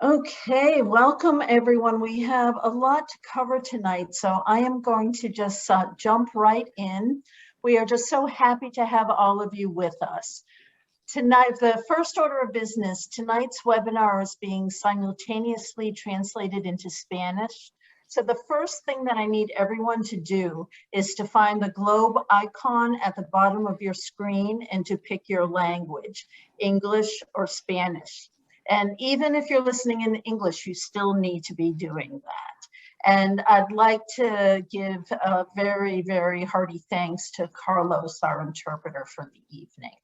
Okay, welcome everyone. We have a lot to cover tonight, so I am going to just jump right in. We are just so happy to have all of you with us. Tonight, the first order of business, tonight's webinar is being simultaneously translated into Spanish. So the first thing that I need everyone to do is to find the globe icon at the bottom of your screen and to pick your language, English or Spanish. And even if you're listening in English, you still need to be doing that. And I'd like to give a very, very hearty thanks to Carlos, our interpreter for the evening.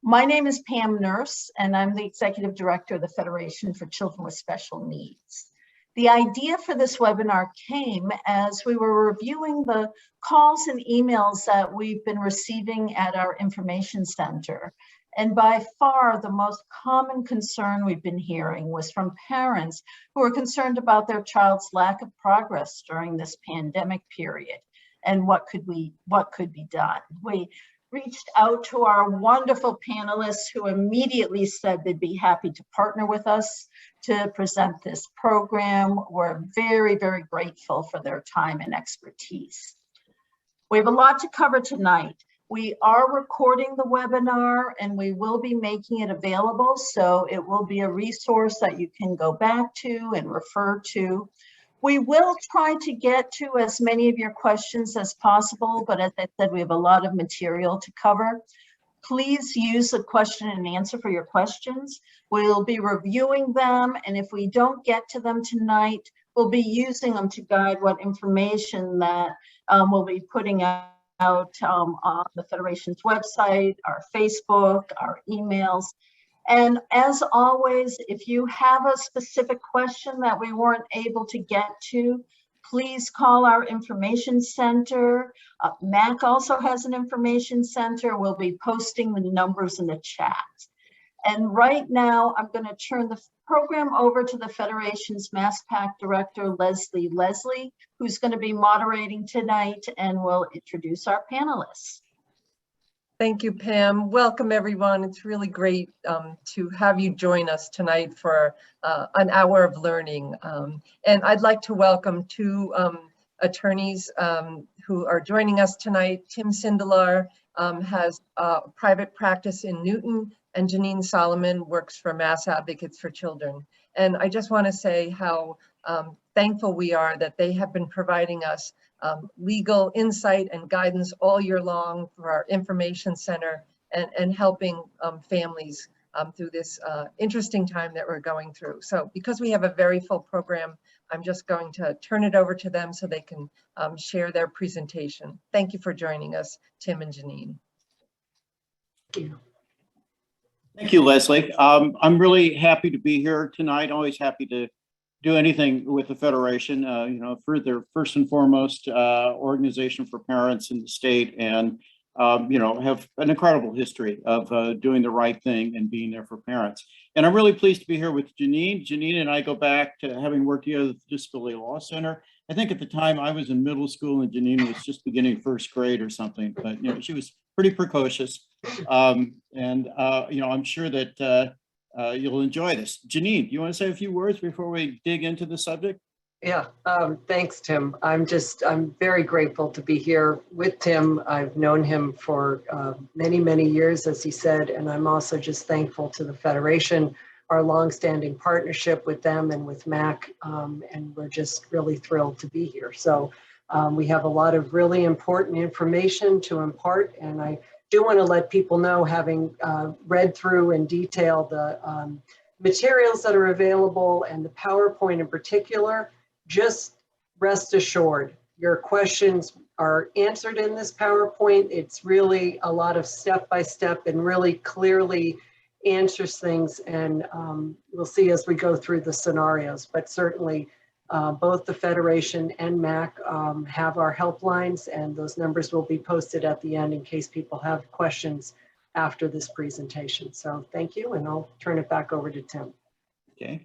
My name is Pam Nurse, and I'm the Executive Director of the Federation for Children with Special Needs. The idea for this webinar came as we were reviewing the calls and emails that we've been receiving at our information center. And by far, the most common concern we've been hearing was from parents who are concerned about their child's lack of progress during this pandemic period and what could be done. We reached out to our wonderful panelists who immediately said they'd be happy to partner with us to present this program. We're very, very grateful for their time and expertise. We have a lot to cover tonight. We are recording the webinar and we will be making it available, so it will be a resource that you can go back to and refer to. We will try to get to as many of your questions as possible, but as I said, we have a lot of material to cover. Please use the question and answer for your questions. We'll be reviewing them, and if we don't get to them tonight, we'll be using them to guide what information that we'll be putting out on the Federation's website, our Facebook, our emails. And as always, if you have a specific question that we weren't able to get to, please call our information center. MAC also has an information center. We'll be posting the numbers in the chat. And right now, I'm going to turn the program over to the Federation's MassPAC Director, Leslie, who's going to be moderating tonight and will introduce our panelists. Thank you, Pam. Welcome, everyone. It's really great to have you join us tonight for an hour of learning. And I'd like to welcome two attorneys who are joining us tonight. Tim Sindelar has a private practice in Newton, and Janine Solomon works for Mass Advocates for Children. And I just want to say how thankful we are that they have been providing us legal insight and guidance all year long for our information center and helping families through this interesting time that we're going through. So because we have a very full program, I'm just going to turn it over to them so they can share their presentation. Thank you for joining us, Tim and Janine. Thank you. Thank you, Leslie. I'm really happy to be here tonight. Always happy to do anything with the Federation. You know, for their first and foremost organization for parents in the state, and you know, have an incredible history of doing the right thing and being there for parents. And I'm really pleased to be here with Janine. Janine and I go back to having worked together at the Disability Law Center. I think at the time I was in middle school and Janine was just beginning first grade or something, but you know, she was pretty precocious. And you know, I'm sure that you'll enjoy this. Janine, do you want to say a few words before we dig into the subject? Yeah, thanks, Tim. I'm very grateful to be here with Tim. I've known him for many, many years, as he said, and I'm also just thankful to the Federation, our longstanding partnership with them and with MAC, and we're just really thrilled to be here. So we have a lot of really important information to impart, and I do want to let people know, having read through in detail the materials that are available and the PowerPoint in particular, just rest assured your questions are answered in this PowerPoint. It's really a lot of step-by-step and really clearly answers things, and we'll see as we go through the scenarios, but certainly both the Federation and MAC have our helplines, and those numbers will be posted at the end in case people have questions after this presentation. So thank you, and I'll turn it back over to Tim. Okay,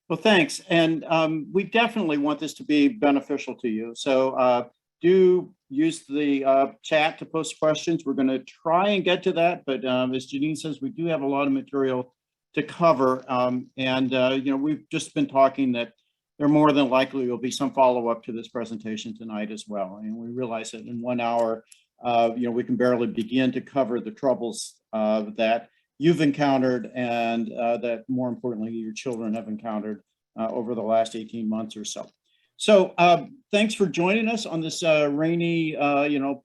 well, thanks. And we definitely want this to be beneficial to you. So do use the chat to post questions. We're going to try and get to that, but as Janine says, we do have a lot of material to cover. We've just been talking that there more than likely will be some follow-up to this presentation tonight as well. And we realize that in 1 hour, we can barely begin to cover the troubles that you've encountered and that more importantly, your children have encountered over the last 18 months or so. So thanks for joining us on this rainy,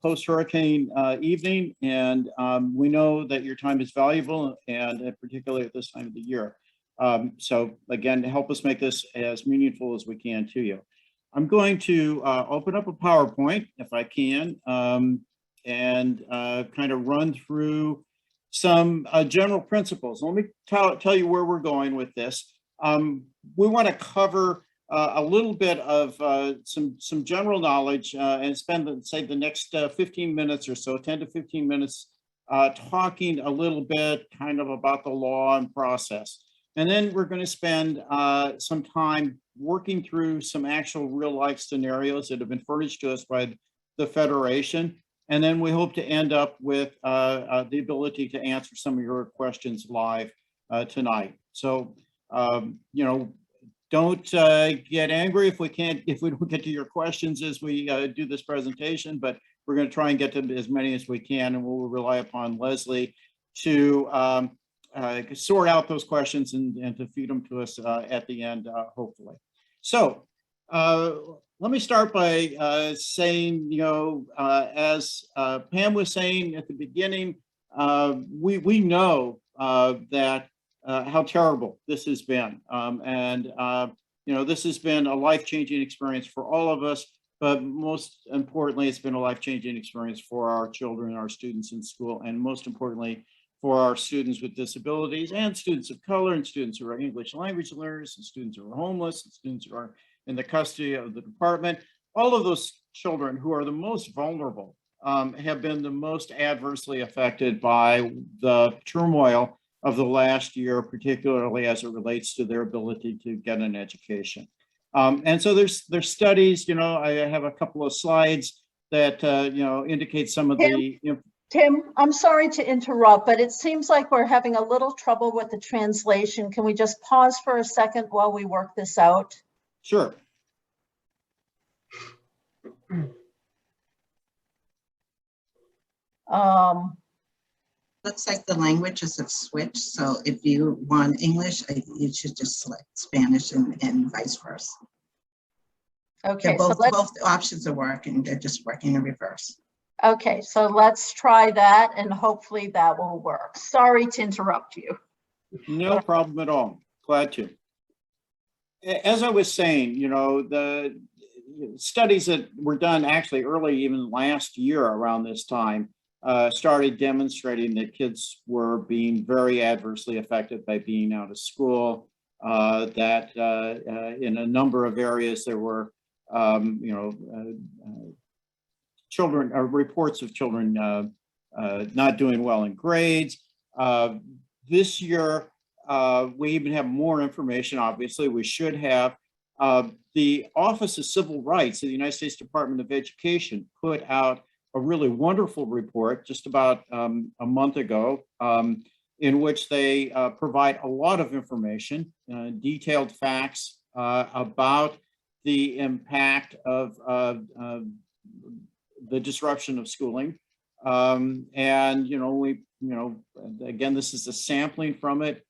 post-hurricane evening. And we know that your time is valuable, and particularly at this time of the year. So again, help us make this as meaningful as we can to you. I'm going to open up a PowerPoint if I can, and kind of run through some general principles. Let me tell you where we're going with this. We want to cover a little bit of some general knowledge and spend, say, the next 15 minutes or so, 10 to 15 minutes, talking a little bit kind of about the law and process. And then we're going to spend some time working through some actual real life scenarios that have been furnished to us by the Federation. And then we hope to end up with the ability to answer some of your questions live tonight. So, don't get angry if we don't get to your questions as we do this presentation, but we're going to try and get to as many as we can, and we'll rely upon Leslie to sort out those questions and to feed them to us at the end, hopefully. So let me start by saying, as Pam was saying at the beginning, we know that how terrible this has been. This has been a life-changing experience for all of us, but most importantly, it's been a life-changing experience for our children, our students in school, and most importantly, for our students with disabilities and students of color and students who are English language learners and students who are homeless and students who are in the custody of the department. All of those children who are the most vulnerable have been the most adversely affected by the turmoil of the last year, particularly as it relates to their ability to get an education. And so there's studies, I have a couple of slides that, indicate some of the... Tim, I'm sorry to interrupt, but it seems like we're having a little trouble with the translation. Can we just pause for a second while we work this out? Sure. Looks like the languages have switched. So if you want English, you should just select Spanish and vice versa. Okay, Both options are working. They're just working in reverse. Okay, so let's try that and hopefully that will work. Sorry to interrupt you. No problem at all. Glad to. As I was saying, the studies that were done actually early, even last year around this time, started demonstrating that kids were being very adversely affected by being out of school, that in a number of areas there were, reports of children not doing well in grades. This year, we even have more information, obviously. We should have. The Office of Civil Rights of the United States Department of Education put out a really wonderful report just about a month ago, in which they provide a lot of information, detailed facts about the impact of the disruption of schooling. Again, this is a sampling from it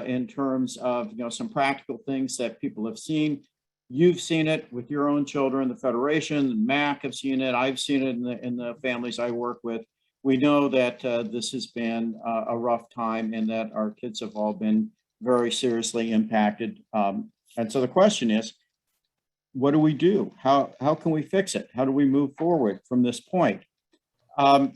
in terms of, some practical things that people have seen. You've seen it with your own children, the Federation, MAC have seen it. I've seen it in the families I work with. We know that this has been a rough time and that our kids have all been very seriously impacted. And so the question is, what do we do? How can we fix it? How do we move forward from this point? And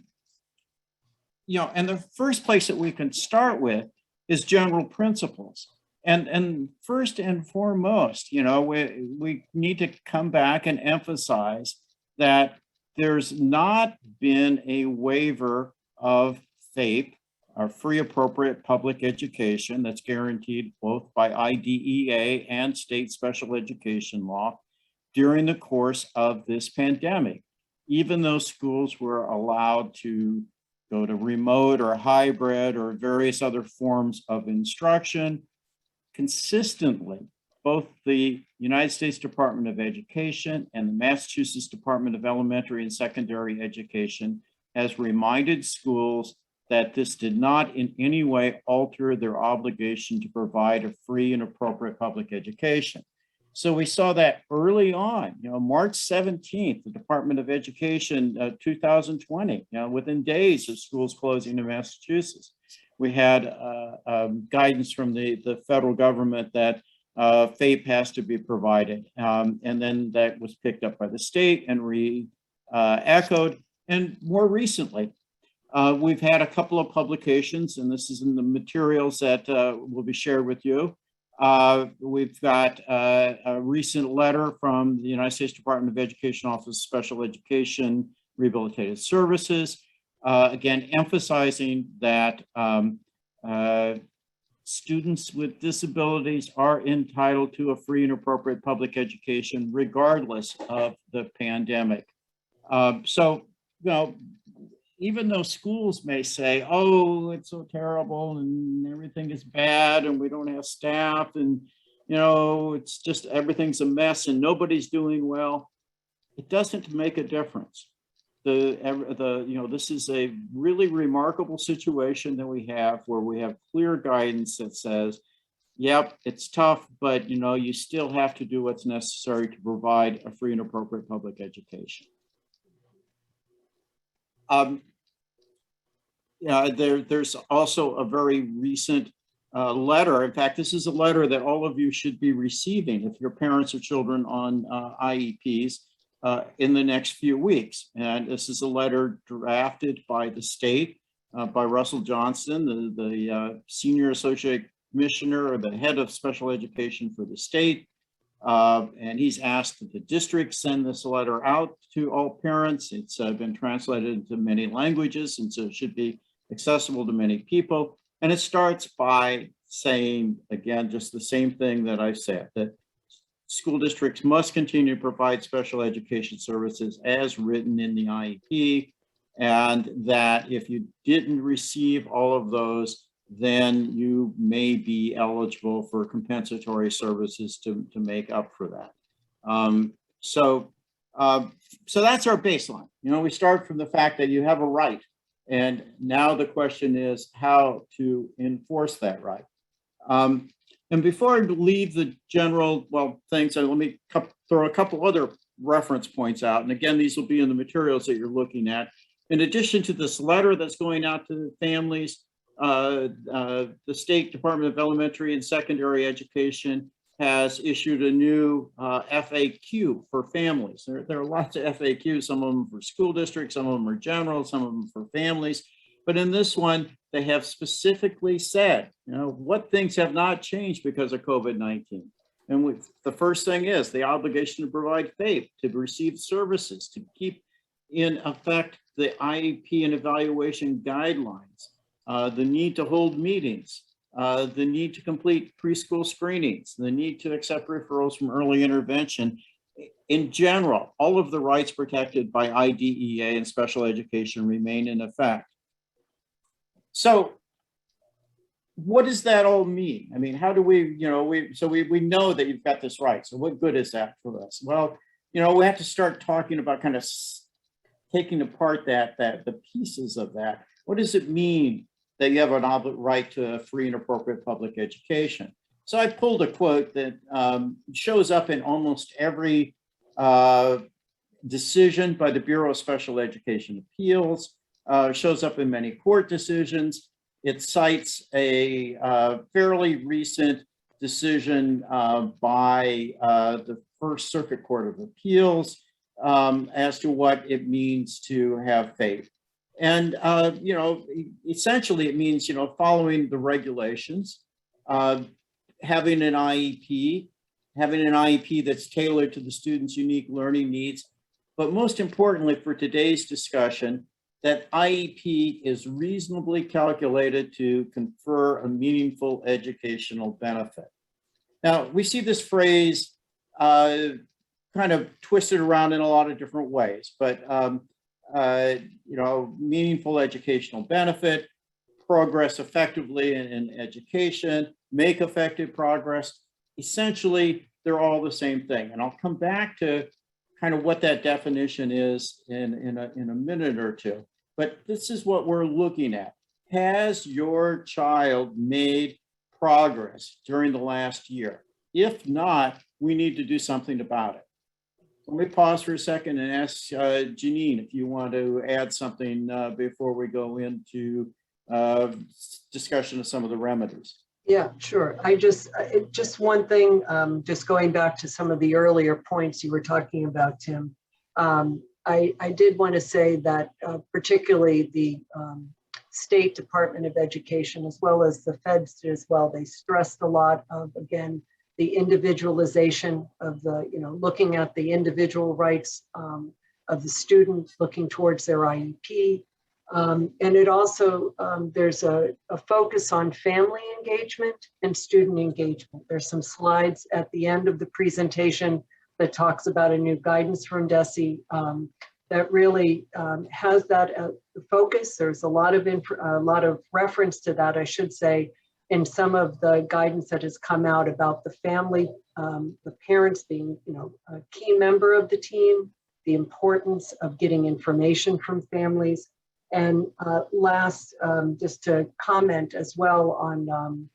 the first place that we can start with is general principles. And first and foremost, we need to come back and emphasize that there's not been a waiver of FAPE, our free appropriate public education, that's guaranteed both by IDEA and state special education law during the course of this pandemic, even though schools were allowed to go to remote or hybrid or various other forms of instruction. Consistently, both the United States Department of Education and the Massachusetts Department of Elementary and Secondary Education has reminded schools that this did not in any way alter their obligation to provide a free and appropriate public education. So we saw that early on, March 17th, the Department of Education, 2020, within days of schools closing in Massachusetts, we had guidance from the federal government that FAPE has to be provided. And then that was picked up by the state and re-echoed. And more recently, we've had a couple of publications, and this is in the materials that will be shared with you. We've got a recent letter from the United States Department of Education Office of Special Education Rehabilitative Services, again, emphasizing that students with disabilities are entitled to a free and appropriate public education regardless of the pandemic. So, even though schools may say, oh, it's so terrible and everything is bad and we don't have staff and, it's just everything's a mess and nobody's doing well, it doesn't make a difference. This is a really remarkable situation that we have where we have clear guidance that says, yep, it's tough, but, you still have to do what's necessary to provide a free and appropriate public education. There's also a very recent letter. In fact, this is a letter that all of you should be receiving if your parents or children on IEPs in the next few weeks. And this is a letter drafted by the state, by Russell Johnston, the Senior Associate Commissioner or the head of special education for the state. And he's asked that the district send this letter out to all parents. It's been translated into many languages, and so it should be accessible to many people. And it starts by saying, again, just the same thing that I said, that school districts must continue to provide special education services as written in the IEP, and that if you didn't receive all of those, then you may be eligible for compensatory services to make up for that. So that's our baseline. We start from the fact that you have a right. And now the question is how to enforce that right. And before I leave the general, things, let me throw a couple other reference points out. And again, these will be in the materials that you're looking at. In addition to this letter that's going out to the families, the State Department of Elementary and Secondary Education has issued a new FAQ for families. There are lots of FAQs, some of them for school districts, some of them are general, some of them for families. But in this one, they have specifically said, what things have not changed because of COVID-19. And the first thing is the obligation to provide FAPE, to receive services, to keep in effect the IEP and evaluation guidelines, the need to hold meetings, the need to complete preschool screenings, the need to accept referrals from early intervention. In general, all of the rights protected by IDEA and special education remain in effect. So what does that all mean? I mean, how do we, we know that you've got this right. So what good is that for us? Well, we have to start talking about kind of taking apart the pieces of that. What does it mean that you have an right to a free and appropriate public education? So I pulled a quote that shows up in almost every decision by the Bureau of Special Education Appeals, shows up in many court decisions. It cites a fairly recent decision by the First Circuit Court of Appeals as to what it means to have FAPE. And, essentially it means, following the regulations, having an IEP that's tailored to the student's unique learning needs. But most importantly for today's discussion, that IEP is reasonably calculated to confer a meaningful educational benefit. Now, we see this phrase kind of twisted around in a lot of different ways, but meaningful educational benefit, progress effectively in education, make effective progress. Essentially, they're all the same thing. And I'll come back to kind of what that definition is in a minute or two. But this is what we're looking at. Has your child made progress during the last year? If not, we need to do something about it. Let me pause for a second and ask Janine if you want to add something before we go into discussion of some of the remedies. Yeah, sure. Just one thing, just going back to some of the earlier points you were talking about, Tim. I did want to say that particularly the State Department of Education, as well as the feds as well, they stressed a lot of, again, the individualization of the, looking at the individual rights of the student, looking towards their IEP. And it also, there's a focus on family engagement and student engagement. There's some slides at the end of the presentation that talks about a new guidance from DESE that really has that focus. There's a lot of reference to that, I should say, in some of the guidance that has come out about the family, the parents being, a key member of the team, the importance of getting information from families. And last, just to comment as well on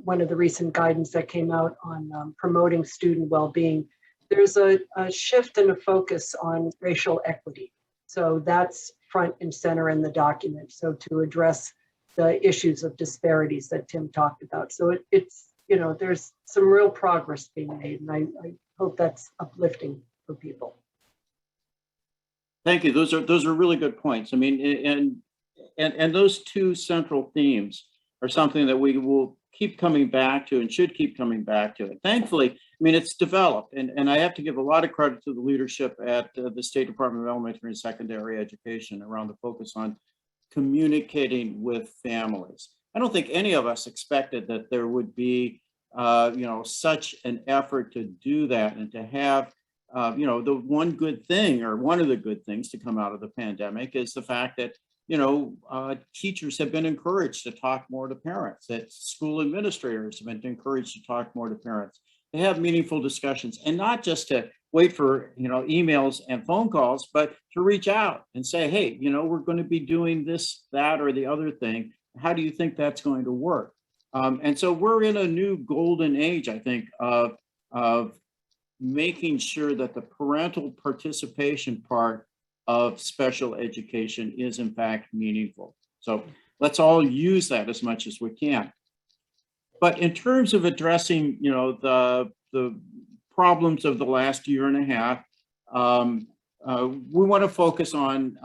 one of the recent guidance that came out on promoting student well-being, there's a shift and a focus on racial equity. So that's front and center in the document. So to address the issues of disparities that Tim talked about. So it's, there's some real progress being made, and I hope that's uplifting for people. Thank you. Those are really good points. I mean, and those two central themes are something that we will keep coming back to and should keep coming back to. And thankfully, I mean, it's developed, and I have to give a lot of credit to the leadership at the State Department of Elementary and Secondary Education around the focus on communicating with families. I don't think any of us expected that there would be, such an effort to do that and to have, the one good thing, or one of the good things to come out of the pandemic is the fact that, teachers have been encouraged to talk more to parents, that school administrators have been encouraged to talk more to parents, to have meaningful discussions, and not just to wait for, emails and phone calls, but to reach out and say, hey, we're going to be doing this, that, or the other thing. How do you think that's going to work? And so we're in a new golden age, I think, of making sure that the parental participation part of special education is in fact meaningful. So let's all use that as much as we can. But in terms of addressing, the problems of the last year and a half, we want to focus on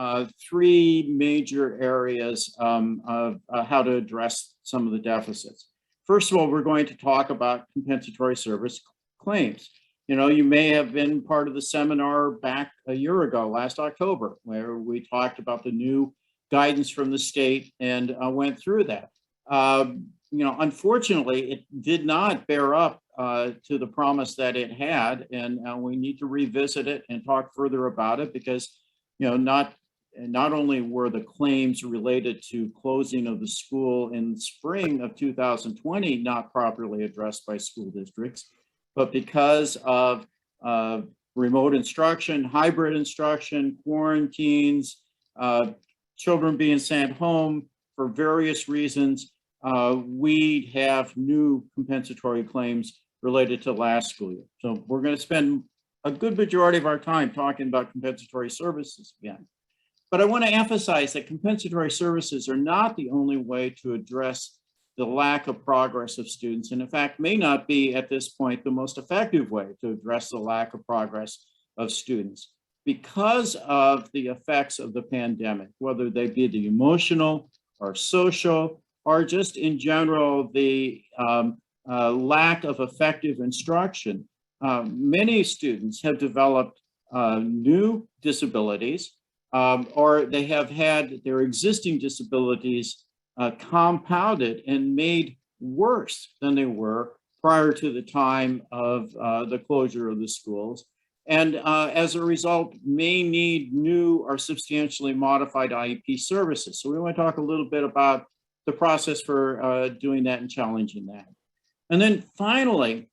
three major areas of how to address some of the deficits. First of all, we're going to talk about compensatory service claims. You may have been part of the seminar back a year ago, last October, where we talked about the new guidance from the state and went through that. Unfortunately, it did not bear up to the promise that it had, and we need to revisit it and talk further about it because, not only were the claims related to closing of the school in the spring of 2020 not properly addressed by school districts, but because of remote instruction, hybrid instruction, quarantines, children being sent home for various reasons, we have new compensatory claims related to last school year. So we're going to spend a good majority of our time talking about compensatory services again. But I want to emphasize that compensatory services are not the only way to address the lack of progress of students, and in fact may not be at this point the most effective way to address the lack of progress of students. Because of the effects of the pandemic, whether they be the emotional or social, or just in general the lack of effective instruction, many students have developed new disabilities, or they have had their existing disabilities compounded and made worse than they were prior to the time of the closure of the schools. and as a result may need new or substantially modified IEP services. So we want to talk a little bit about the process for doing that and challenging that. And then finally,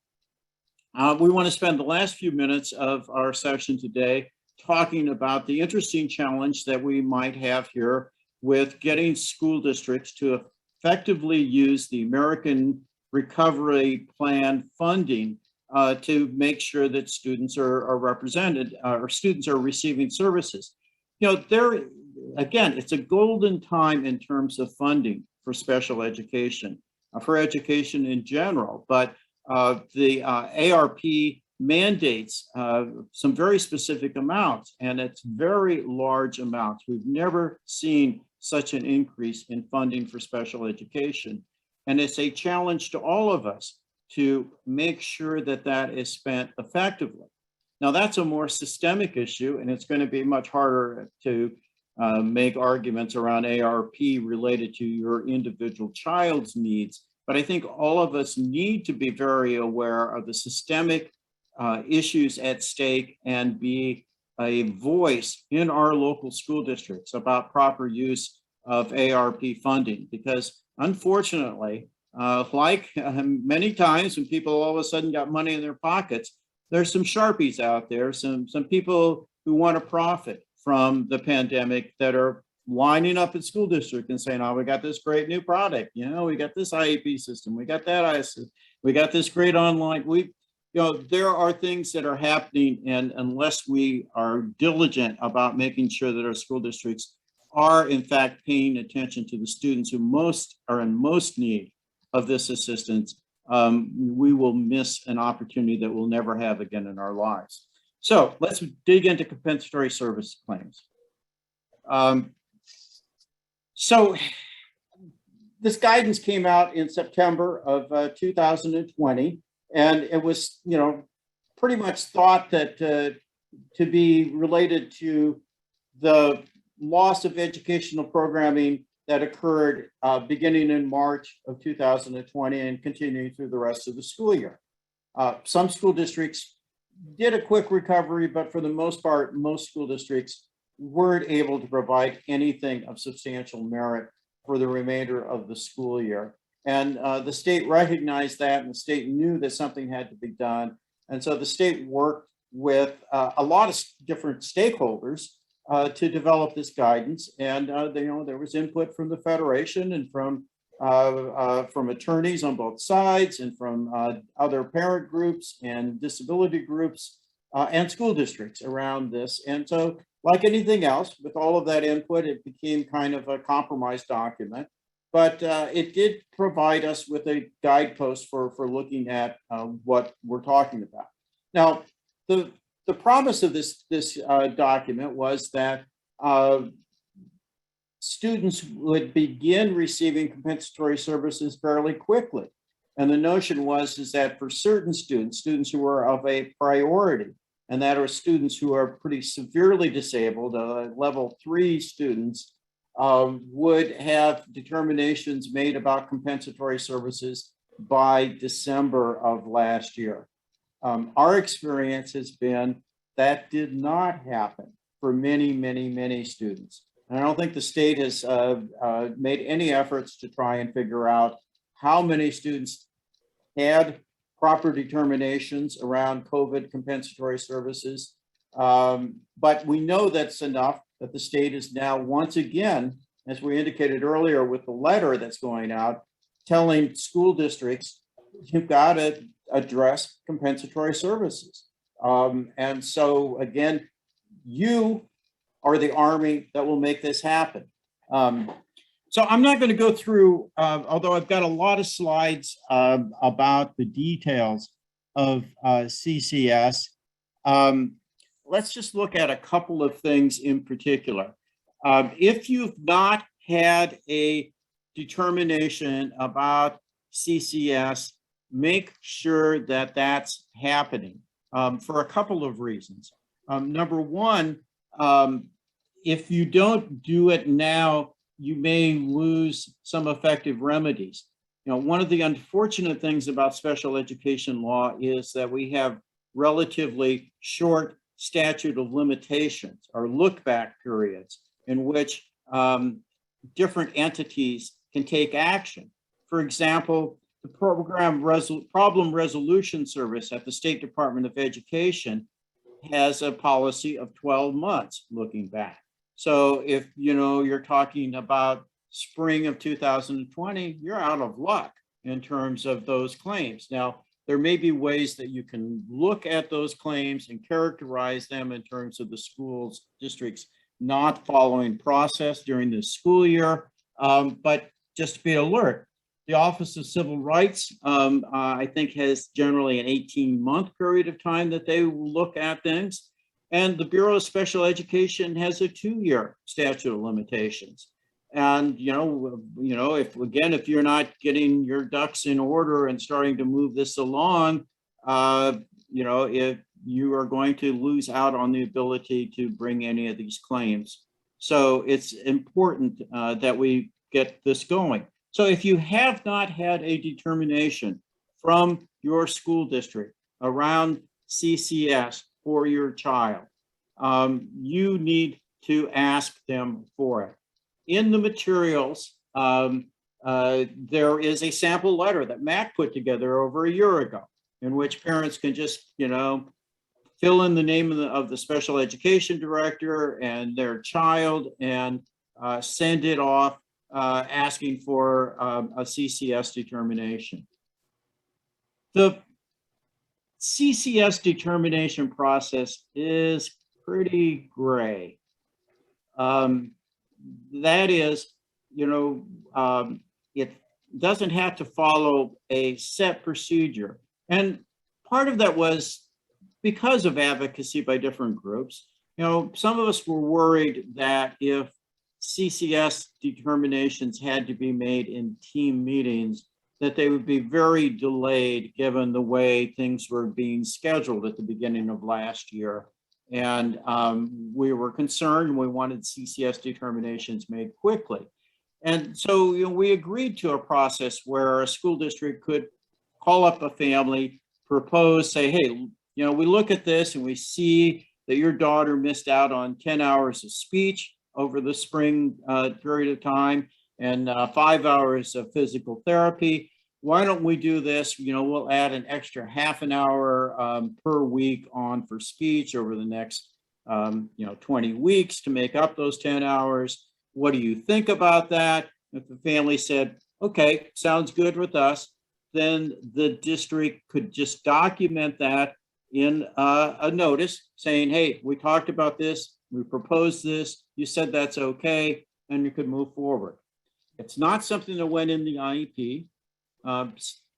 we want to spend the last few minutes of our session today talking about the interesting challenge that we might have here with getting school districts to effectively use the American Recovery Plan funding to make sure that students are represented or students are receiving services. You know, again, it's a golden time in terms of funding for special education, for education in general, but the ARP mandates some very specific amounts, and it's very large amounts. We've never seen such an increase in funding for special education. And it's a challenge to all of us to make sure that that is spent effectively. Now, that's a more systemic issue, and it's going to be much harder to make arguments around ARP related to your individual child's needs. But I think all of us need to be very aware of the systemic issues at stake and be a voice in our local school districts about proper use of ARP funding, because unfortunately, like many times when people all of a sudden got money in their pockets, there's some Sharpies out there, some people who want to profit from the pandemic that are winding up at school district and saying, oh, we got this great new product, you know, we got this IEP system, we got that ISS, we got this great online, you know, there are things that are happening, and unless we are diligent about making sure that our school districts are in fact paying attention to the students who are in most need of this assistance, we will miss an opportunity that we'll never have again in our lives. So let's dig into compensatory service claims. So this guidance came out in September of 2020, and it was, you know, pretty much thought that to be related to the loss of educational programming that occurred beginning in March of 2020 and continuing through the rest of the school year. Some school districts did a quick recovery, but for the most part, most school districts weren't able to provide anything of substantial merit for the remainder of the school year. And the state recognized that, and the state knew that something had to be done. And so the state worked with a lot of different stakeholders to develop this guidance. And you know, there was input from the Federation and from attorneys on both sides, and from other parent groups and disability groups and school districts around this. And so, like anything else, with all of that input, it became kind of a compromise document. But it did provide us with a guidepost for looking at what we're talking about. Now, the promise of this document was that students would begin receiving compensatory services fairly quickly. And the notion was that for certain students who were of a priority, and that are students who are pretty severely disabled, level 3 students, would have determinations made about compensatory services by December of last year. Our experience has been that did not happen for many students. And I don't think the state has made any efforts to try and figure out how many students had proper determinations around COVID compensatory services. But we know that's enough that the state is now once again, as we indicated earlier with the letter that's going out, telling school districts, you've got to address compensatory services. And so again, you are the army that will make this happen. So I'm not going to go through, although I've got a lot of slides about the details of CCS. Let's just look at a couple of things in particular. If you've not had a determination about CCS, make sure that that's happening for a couple of reasons. Number one, if you don't do it now, you may lose some effective remedies. You know, one of the unfortunate things about special education law is that we have relatively short statute of limitations or look back periods in which different entities can take action. For example, the Problem Resolution Service at the State Department of Education has a policy of 12 months looking back. So if you're talking about spring of 2020, you're out of luck in terms of those claims. Now, there may be ways that you can look at those claims and characterize them in terms of the schools, districts not following process during the school year, but just be alert. The Office of Civil Rights, I think, has generally an 18-month period of time that they look at things. And the Bureau of Special Education has a 2-year statute of limitations. And, if you're not getting your ducks in order and starting to move this along, if you are going to lose out on the ability to bring any of these claims. So it's important that we get this going. So if you have not had a determination from your school district around CCS for your child, you need to ask them for it. In the materials, there is a sample letter that MAC put together over a year ago, in which parents can just, fill in the name of the special education director and their child and send it off asking for a CCS determination. The CCS determination process is pretty gray. That is, it doesn't have to follow a set procedure. And part of that was because of advocacy by different groups. Some of us were worried that if CCS determinations had to be made in team meetings, that they would be very delayed given the way things were being scheduled at the beginning of last year. And we were concerned, we wanted CCS determinations made quickly. And so we agreed to a process where a school district could call up a family, propose, say, hey, we look at this and we see that your daughter missed out on 10 hours of speech over the spring period of time and 5 hours of physical therapy. Why don't we do this? We'll add an extra half an hour per week on for speech over the next 20 weeks to make up those 10 hours. What do you think about that? If the family said, okay, sounds good with us, then the district could just document that in a notice saying, hey, we talked about this, we proposed this, you said that's okay, and you could move forward. It's not something that went in the IEP.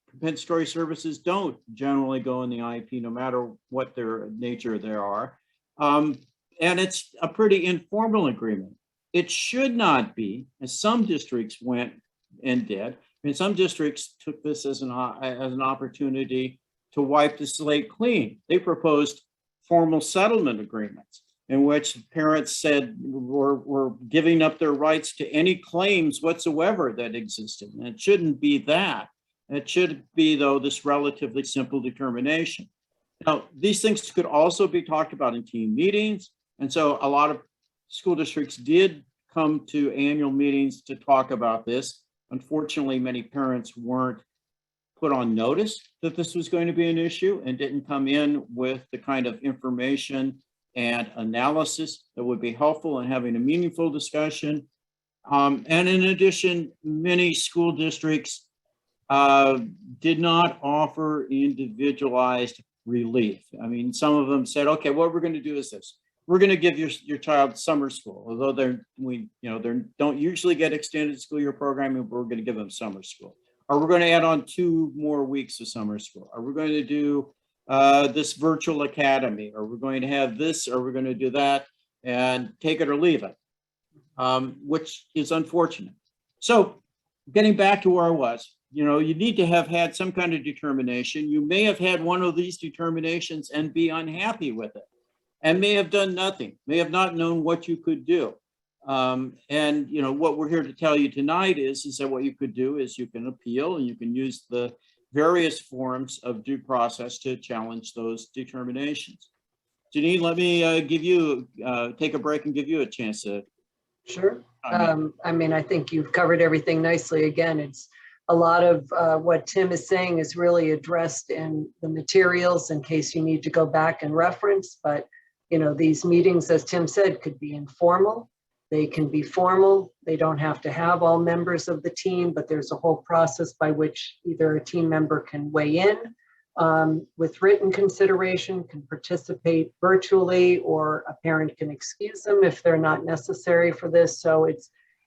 Compensatory services don't generally go in the IEP, no matter what their nature there are. And it's a pretty informal agreement. It should not be, as some districts went and did. I mean, some districts took this as an opportunity to wipe the slate clean. They proposed formal settlement agreements in which parents said we're giving up their rights to any claims whatsoever that existed. And it shouldn't be that. It should be, though, this relatively simple determination. Now, these things could also be talked about in team meetings. And so a lot of school districts did come to annual meetings to talk about this. Unfortunately, many parents weren't put on notice that this was going to be an issue and didn't come in with the kind of information and analysis that would be helpful in having a meaningful discussion. And in addition, many school districts did not offer individualized relief. I mean, some of them said, okay, what we're going to do is this. We're going to give your child summer school, although they don't usually get extended school year programming, but we're going to give them summer school. Or we're going to add on 2 more weeks of summer school. Or we're going to do this virtual academy, or we're going to have this, or we're going to do that, and take it or leave it, which is unfortunate. So getting back to where I was, you need to have had some kind of determination. You may have had one of these determinations and be unhappy with it, and may have done nothing, may have not known what you could do. And what we're here to tell you tonight is that what you could do is you can appeal, and you can use the various forms of due process to challenge those determinations. Janine, let me give you, take a break and give you a chance to. Sure. comment. I mean, I think you've covered everything nicely. Again, it's a lot of what Tim is saying is really addressed in the materials in case you need to go back and reference. But, you know, these meetings, as Tim said, could be informal. They can be formal. They don't have to have all members of the team, but there's a whole process by which either a team member can weigh in with written consideration, can participate virtually, or a parent can excuse them if they're not necessary for this. So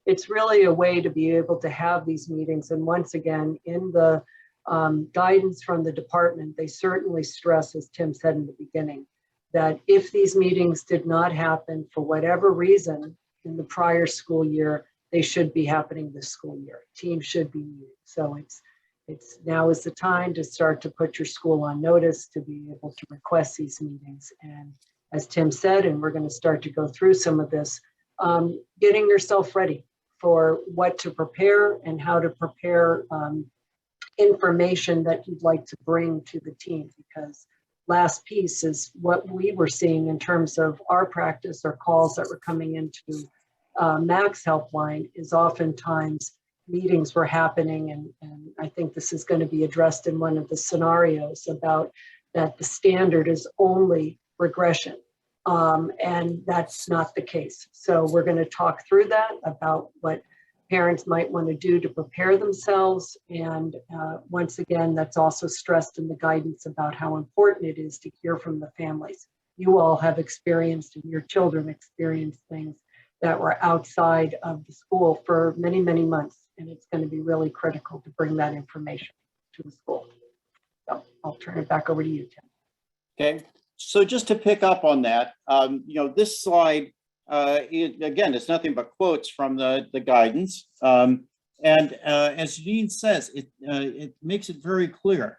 it's really a way to be able to have these meetings. And once again, in the guidance from the department, they certainly stress, as Tim said in the beginning, that if these meetings did not happen for whatever reason in the prior school year, they should be happening this school year. Teams should be meeting. So it's now is the time to start to put your school on notice to be able to request these meetings. And as Tim said, and we're going to start to go through some of this, getting yourself ready for what to prepare and how to prepare information that you'd like to bring to the team. Because last piece is what we were seeing in terms of our practice or calls that were coming into Max Helpline is oftentimes meetings were happening, and I think this is going to be addressed in one of the scenarios about that the standard is only regression, and that's not the case. So we're going to talk through that about what parents might want to do to prepare themselves, and once again, that's also stressed in the guidance about how important it is to hear from the families. You all have experienced, and your children experienced things that were outside of the school for many, many months. And it's going to be really critical to bring that information to the school. So I'll turn it back over to you, Tim. Okay, so just to pick up on that, you know, this slide, again, it's nothing but quotes from the guidance. And as Janine says, it makes it very clear.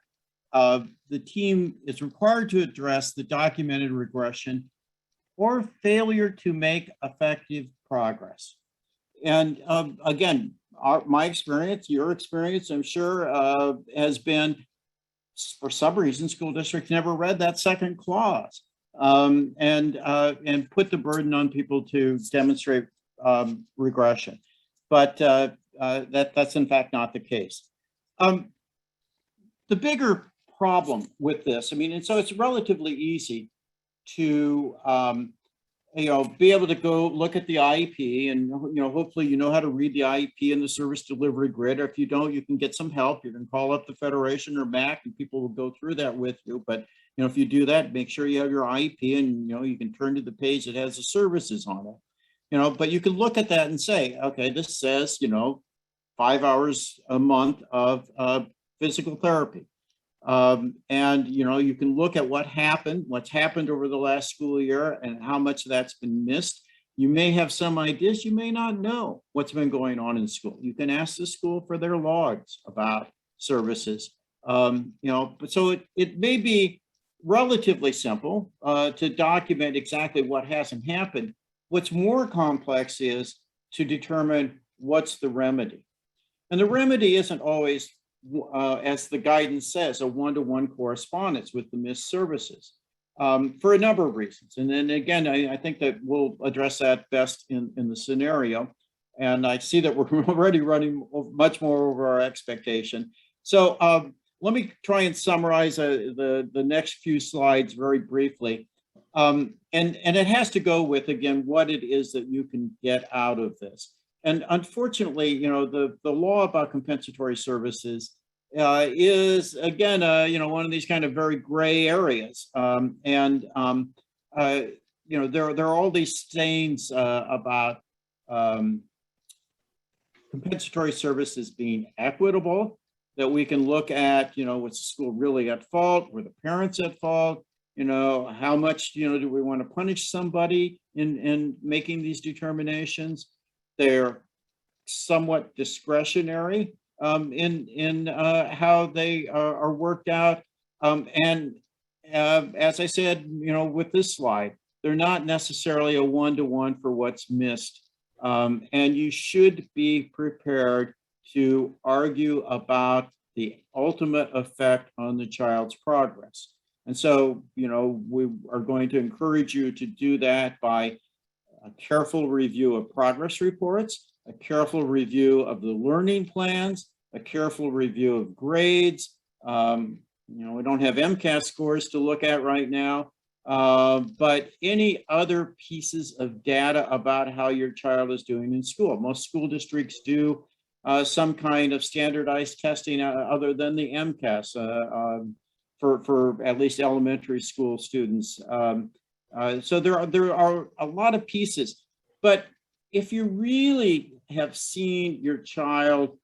The team is required to address the documented regression or failure to make effective progress. And again, my experience, your experience, I'm sure, has been, for some reason, school districts never read that second clause and put the burden on people to demonstrate regression. But that's in fact not the case. The bigger problem with this, I mean, and so it's relatively easy to you know, be able to go look at the IEP, and you know, hopefully you know how to read the IEP and the service delivery grid. Or if you don't, you can get some help. You can call up the Federation or MAC, and people will go through that with you. But you know, if you do that, make sure you have your IEP, and you know, you can turn to the page that has the services on it. You know, but you can look at that and say, okay, this says, you know, 5 hours a month of physical therapy. And you know, you can look at what's happened over the last school year and how much that's been missed. You may have some ideas, you may not know what's been going on in school. You can ask the school for their logs about services. You know, but so it may be relatively simple to document exactly what hasn't happened. What's more complex is to determine what's the remedy. And the remedy isn't always as the guidance says, a one-to-one correspondence with the missed services for a number of reasons. And then again, I think that we'll address that best in the scenario. And I see that we're already running much more over our expectation. So let me try and summarize the next few slides very briefly. And it has to go with, again, what it is that you can get out of this. And unfortunately, you know, the law about compensatory services is, again, you know, one of these kind of very gray areas. You know, there are all these stains about compensatory services being equitable, that we can look at, you know, was the school really at fault? Were the parents at fault? You know, how much, you know, do we want to punish somebody in making these determinations? They're somewhat discretionary in how they are worked out. As I said, you know, with this slide, they're not necessarily a one-to-one for what's missed. And you should be prepared to argue about the ultimate effect on the child's progress. And so, you know, we are going to encourage you to do that by a careful review of progress reports, a careful review of the learning plans, a careful review of grades. You know, we don't have MCAS scores to look at right now, but any other pieces of data about how your child is doing in school. Most school districts do some kind of standardized testing other than the MCAS for at least elementary school students. So there are a lot of pieces, but if you really have seen your child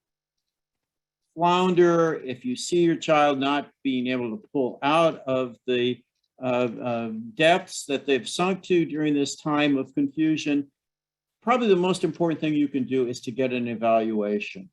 flounder, if you see your child not being able to pull out of the depths that they've sunk to during this time of confusion, probably the most important thing you can do is to get an evaluation.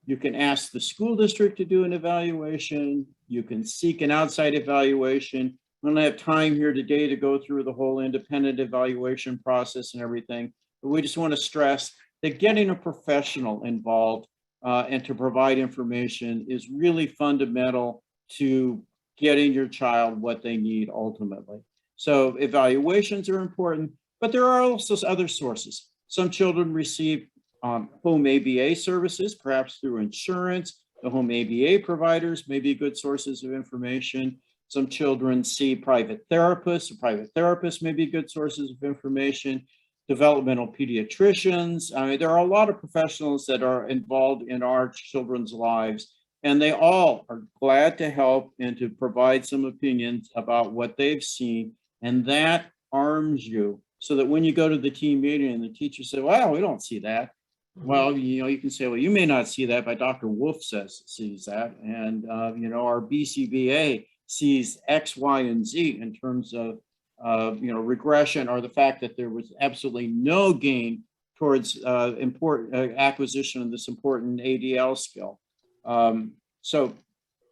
You can ask the school district to do an evaluation. You can seek an outside evaluation. I don't have time here today to go through the whole independent evaluation process and everything, but we just want to stress that getting a professional involved and to provide information is really fundamental to getting your child what they need ultimately. So evaluations are important, but there are also other sources. Some children receive home ABA services, perhaps through insurance. The home ABA providers may be good sources of information. Some children see private therapists. The private therapists may be good sources of information. Developmental pediatricians. I mean, there are a lot of professionals that are involved in our children's lives, and they all are glad to help and to provide some opinions about what they've seen. And that arms you so that when you go to the team meeting and the teacher says, well, we don't see that. Well, you know, you can say, well, you may not see that, but Dr. Wolf sees that. And, you know, our BCBA sees X, Y, and Z in terms of, you know, regression, or the fact that there was absolutely no gain towards important acquisition of this important ADL skill. So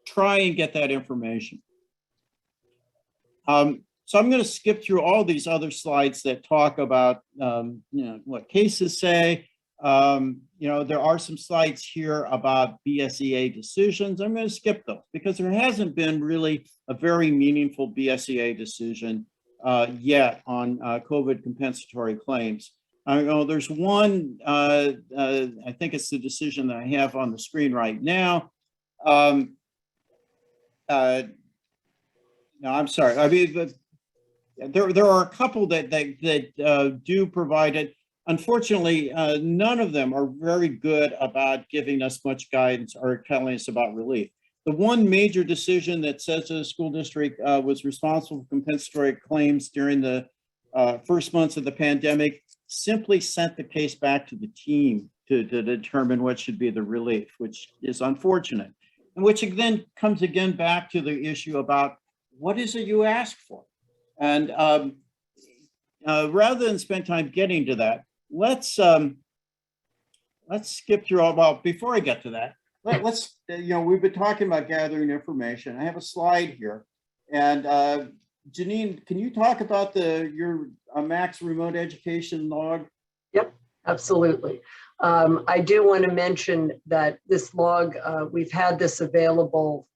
try and get that information. So I'm going to skip through all these other slides that talk about, you know, what cases say. You know, there are some slides here about BSEA decisions. I'm going to skip those because there hasn't been really a very meaningful BSEA decision yet on COVID compensatory claims. I know there's one, I think it's the decision that I have on the screen right now. No, I'm sorry. I mean, there are a couple that do provide it. Unfortunately, none of them are very good about giving us much guidance or telling us about relief. The one major decision that says that the school district was responsible for compensatory claims during the first months of the pandemic simply sent the case back to the team to determine what should be the relief, which is unfortunate. And which then comes again back to the issue about what is it you ask for? And rather than spend time getting to that, let's skip through all. Well, before I get to that, let's you know, we've been talking about gathering information. I have a slide here, and Janine, can you talk about your Max remote education log? Yep, absolutely. I do want to mention that this log, we've had this available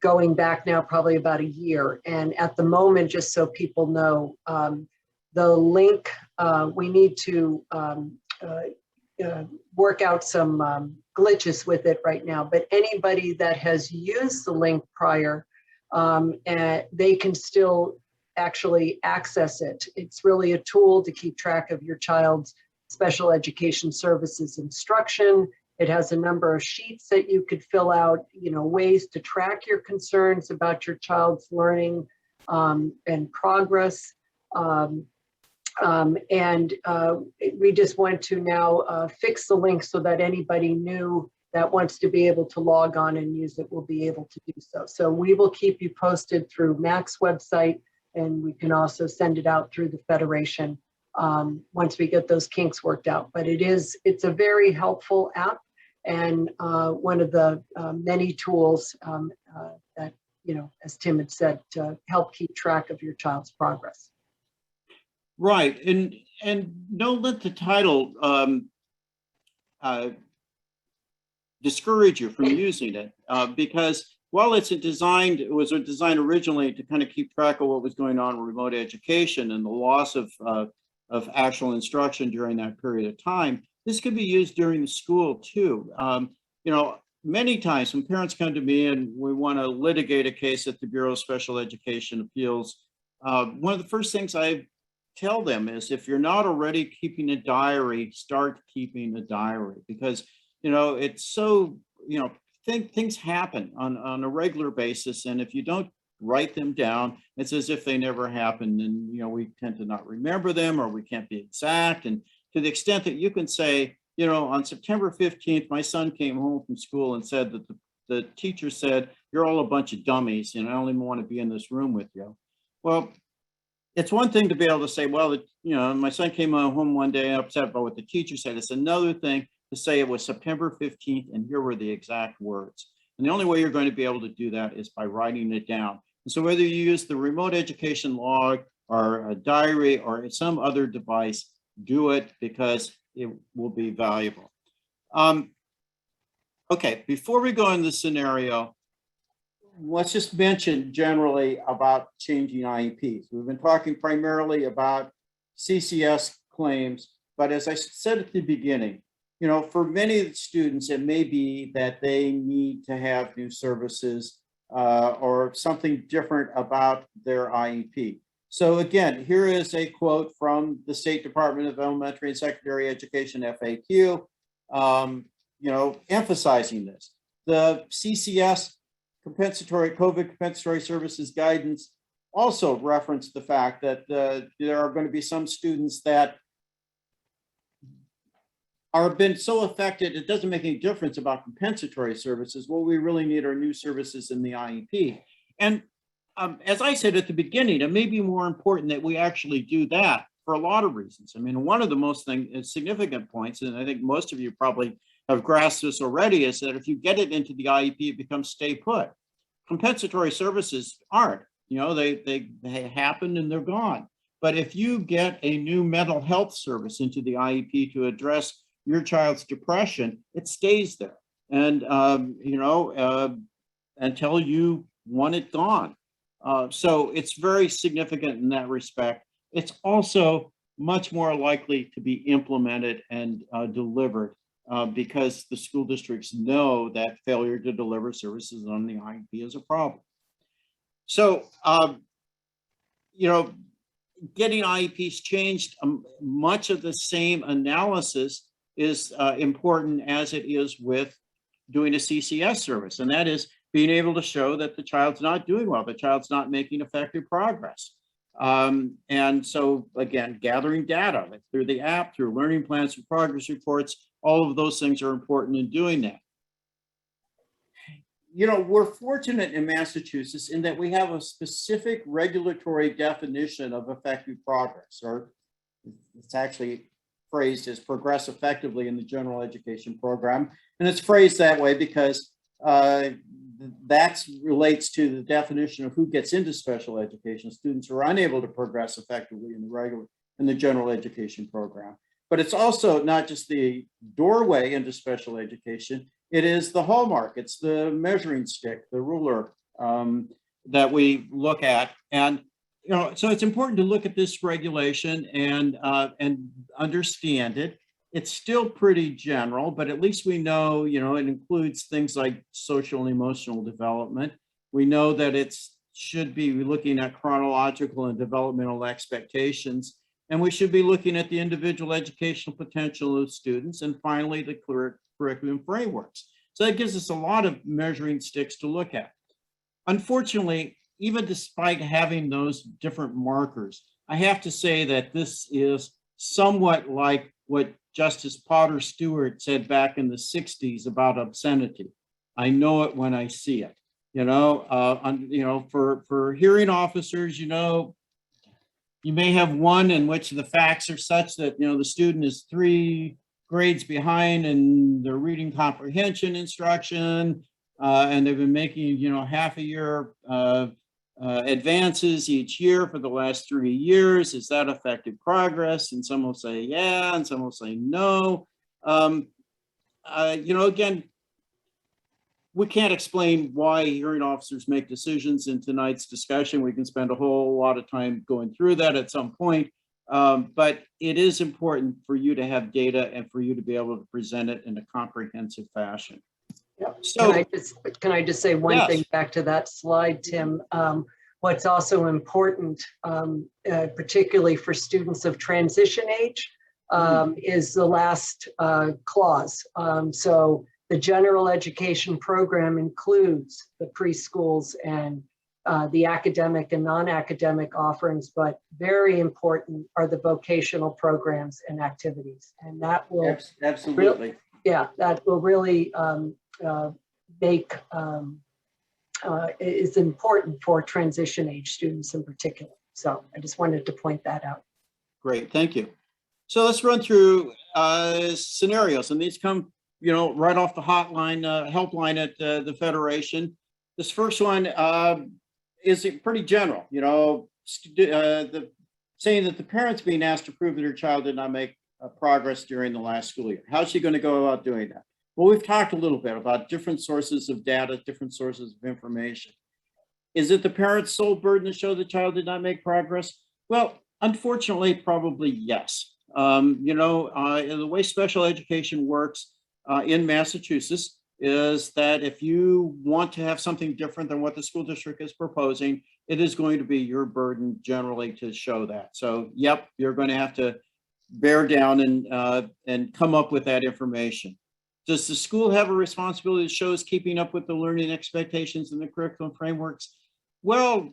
going back now probably about a year. And at the moment, just so people know, the link, we need to work out some glitches with it right now. But anybody that has used the link prior, they can still actually access it. It's really a tool to keep track of your child's special education services instruction. It has a number of sheets that you could fill out, you know, ways to track your concerns about your child's learning and progress. We just want to now fix the link so that anybody new that wants to be able to log on and use it will be able to do so. So we will keep you posted through Mac's website, and we can also send it out through the Federation once we get those kinks worked out. But it's a very helpful app, and one of the many tools that, you know, as Tim had said, to help keep track of your child's progress. Right, and don't let the title discourage you from using it, because while it was designed originally to kind of keep track of what was going on in remote education and the loss of actual instruction during that period of time, this could be used during the school too. You know, many times when parents come to me and we want to litigate a case at the Bureau of Special Education Appeals, one of the first things I tell them is, if you're not already keeping a diary, start keeping a diary, because, you know, it's so, you know, things happen on a regular basis. And if you don't write them down, it's as if they never happened. And, you know, we tend to not remember them, or we can't be exact. And to the extent that you can say, you know, on September 15th, my son came home from school and said that the teacher said, "You're all a bunch of dummies, and I only want to be in this room with you." Well, it's one thing to be able to say, well, you know, my son came home one day upset about what the teacher said. It's another thing to say it was September 15th and here were the exact words. And the only way you're going to be able to do that is by writing it down. And so whether you use the remote education log or a diary or some other device, do it, because it will be valuable. Okay, before we go into the scenario, let's just mention generally about changing IEPs. We've been talking primarily about CCS claims, but as I said at the beginning, you know, for many of the students, it may be that they need to have new services or something different about their IEP. So again, here is a quote from the State Department of Elementary and Secondary Education FAQ, you know, emphasizing this. The CCS COVID compensatory services guidance also referenced the fact that there are going to be some students that are been so affected, it doesn't make any difference about compensatory services. What we really need are new services in the IEP. And as I said at the beginning, it may be more important that we actually do that for a lot of reasons. I mean, one of the most significant points, and I think most of you probably have grasped this already, is that if you get it into the IEP, it becomes stay put. Compensatory services aren't, you know, they happen and they're gone. But if you get a new mental health service into the IEP to address your child's depression, it stays there. And, you know, until you want it gone. So it's very significant in that respect. It's also much more likely to be implemented and delivered because the school districts know that failure to deliver services on the IEP is a problem. So, you know, getting IEPs changed, much of the same analysis is important as it is with doing a CCS service, and that is being able to show that the child's not doing well, the child's not making effective progress. And so again, gathering data through the app, through learning plans, through progress reports, all of those things are important in doing that. You know, we're fortunate in Massachusetts in that we have a specific regulatory definition of effective progress, or it's actually phrased as progress effectively in the general education program. And it's phrased that way because that relates to the definition of who gets into special education, students who are unable to progress effectively in the general education program. But it's also not just the doorway into special education, it is the hallmark, it's the measuring stick, the ruler that we look at. And you know, so it's important to look at this regulation and understand it. It's still pretty general, but at least we know, you know, it includes things like social and emotional development. We know that it should be looking at chronological and developmental expectations, and we should be looking at the individual educational potential of students, and finally, the curriculum frameworks. So that gives us a lot of measuring sticks to look at. Unfortunately, even despite having those different markers, I have to say that this is somewhat like what Justice Potter Stewart said back in the 60s about obscenity. I know it when I see it. You know, for hearing officers, you know, you may have one in which the facts are such that, you know, the student is 3 grades behind in their reading comprehension instruction, and they've been making, you know, half a year advances each year for the last 3 years. Is that effective progress? And some will say yeah, and some will say no. You know, again, we can't explain why hearing officers make decisions in tonight's discussion. We can spend a whole lot of time going through that at some point. But it is important for you to have data and for you to be able to present it in a comprehensive fashion. Yep. So, can I just say one yes. thing back to that slide, Tim? What's also important, particularly for students of transition age, is the last clause. So the general education program includes the preschools and the academic and non-academic offerings, but very important are the vocational programs and activities. And that will absolutely. that will really is important for transition age students in particular. So I just wanted to point that out. Great, thank you. So let's run through scenarios, and these come, right off the hotline, helpline at the Federation. This first one is pretty general, saying that the parent's being asked to prove that her child did not make progress during the last school year. How's she going to go about doing that? Well, we've talked a little bit about different sources of data, different sources of information. Is it the parent's sole burden to show the child did not make progress? Well, unfortunately, probably yes. The way special education works in Massachusetts is that if you want to have something different than what the school district is proposing, it is going to be your burden generally to show that. So, yep, you're going to have to bear down and come up with that information. Does the school have a responsibility that shows keeping up with the learning expectations and the curriculum frameworks? Well,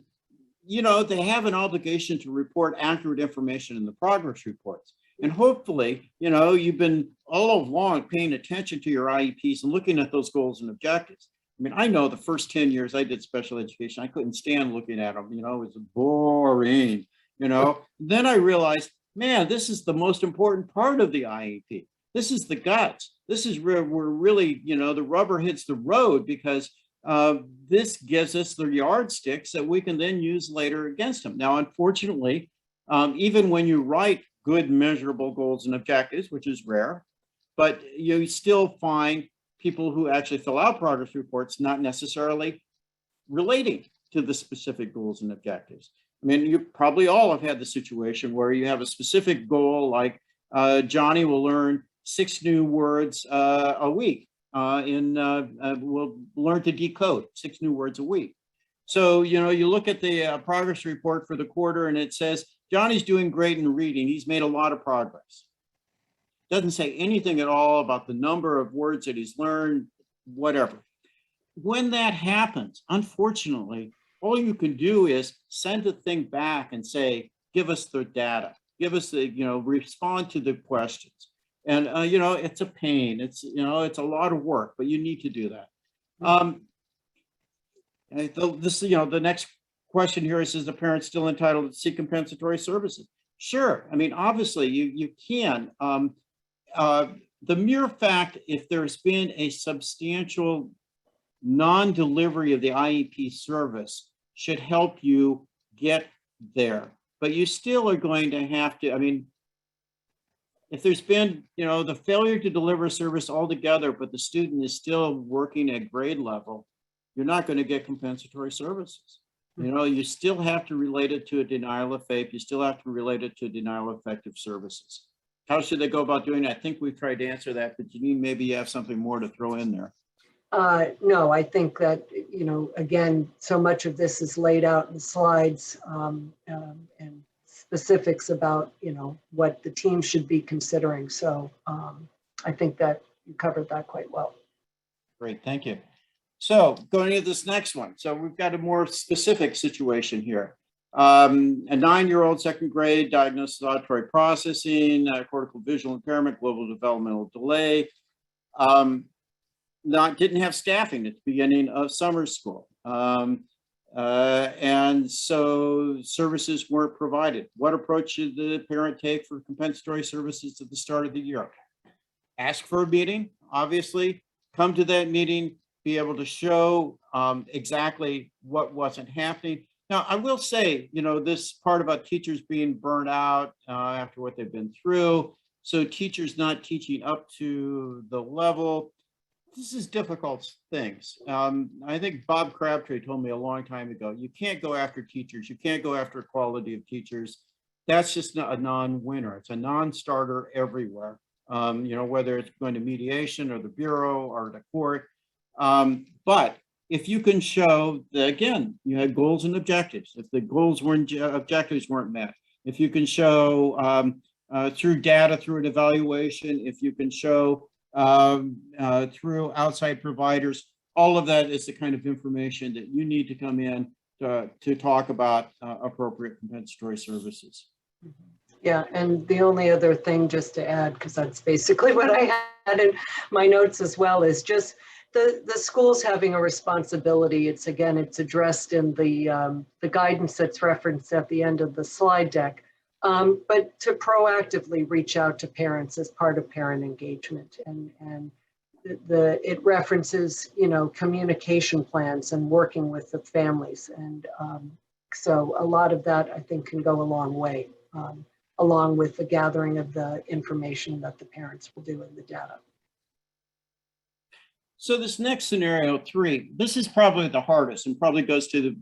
they have an obligation to report accurate information in the progress reports. And hopefully, you've been all along paying attention to your IEPs and looking at those goals and objectives. I mean, I know the first 10 years I did special education, I couldn't stand looking at them, it was boring, Then I realized, man, this is the most important part of the IEP. This is the guts. This is where we're really, the rubber hits the road, because this gives us the yardsticks that we can then use later against them. Now, unfortunately, even when you write good measurable goals and objectives, which is rare, but you still find people who actually fill out progress reports not necessarily relating to the specific goals and objectives. I mean, you probably all have had the situation where you have a specific goal, like Johnny will learn 6 new words a week. We'll learn to decode 6 new words a week. So, you look at the progress report for the quarter and it says, Johnny's doing great in reading. He's made a lot of progress. Doesn't say anything at all about the number of words that he's learned, whatever. When that happens, unfortunately, all you can do is send the thing back and say, give us the data, give us the, respond to the questions. And, it's a pain. It's a lot of work, but you need to do that. The next question here is the parent still entitled to seek compensatory services? Sure. I mean, obviously you can. The mere fact, if there's been a substantial non-delivery of the IEP service, should help you get there. But you still are going to have to, if there's been, the failure to deliver service altogether, but the student is still working at grade level, you're not going to get compensatory services. You still have to relate it to a denial of FAPE. You still have to relate it to denial of effective services. How should they go about doing that? I think we've tried to answer that, but Janine, maybe you have something more to throw in there. No, I think that, again, so much of this is laid out in slides and specifics about, what the team should be considering. So I think that you covered that quite well. Great, thank you. So going into this next one. So we've got a more specific situation here. A 9-year-old, 2nd grade, diagnosis of auditory processing, cortical visual impairment, global developmental delay. Didn't have staffing at the beginning of summer school. And so services weren't provided. What approach should the parent take for compensatory services at the start of the year? Ask for a meeting, obviously, come to that meeting, be able to show exactly what wasn't happening. Now, I will say, this part about teachers being burned out after what they've been through, so teachers not teaching up to the level. this is difficult things. I think Bob Crabtree told me a long time ago, you can't go after teachers. You can't go after quality of teachers. That's just not a non-winner. It's a non-starter everywhere. Whether it's going to mediation or the Bureau or the court. But if you can show that, again, you had goals and objectives. If the goals objectives weren't met, if you can show through data, through an evaluation, if you can show through outside providers, all of that is the kind of information that you need to come in to talk about appropriate compensatory services. Yeah, and the only other thing just to add, because that's basically what I had in my notes as well, is just the schools having a responsibility. It's addressed in the guidance that's referenced at the end of the slide deck, but to proactively reach out to parents as part of parent engagement, and it references communication plans and working with the families, and so a lot of that I think can go a long way. Along with the gathering of the information that the parents will do in the data. So this next scenario 3, this is probably the hardest and probably goes to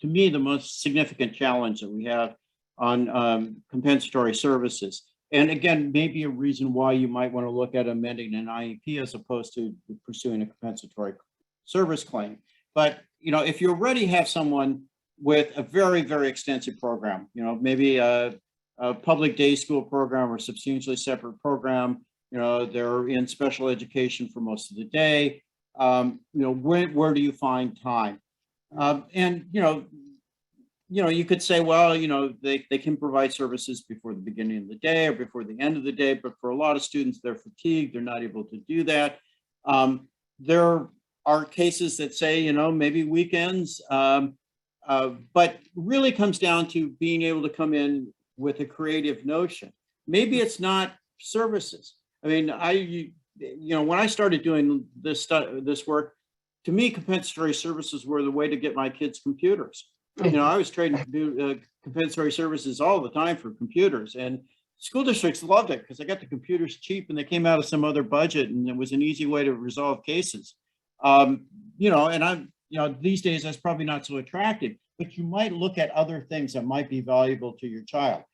me the most significant challenge that we have on compensatory services. And again, maybe a reason why you might want to look at amending an IEP as opposed to pursuing a compensatory service claim. But if you already have someone with a very, very extensive program, maybe a public day school program or substantially separate program, they're in special education for most of the day. Where do you find time? And you could say, well, they can provide services before the beginning of the day or before the end of the day, but for a lot of students, they're fatigued, they're not able to do that. There are cases that say, maybe weekends, but really comes down to being able to come in with a creative notion. Maybe it's not services. I mean, when I started doing this work, to me, compensatory services were the way to get my kids computers. I was trading compensatory services all the time for computers, and school districts loved it because I got the computers cheap and they came out of some other budget, and it was an easy way to resolve cases. And these days that's probably not so attractive, but you might look at other things that might be valuable to your child.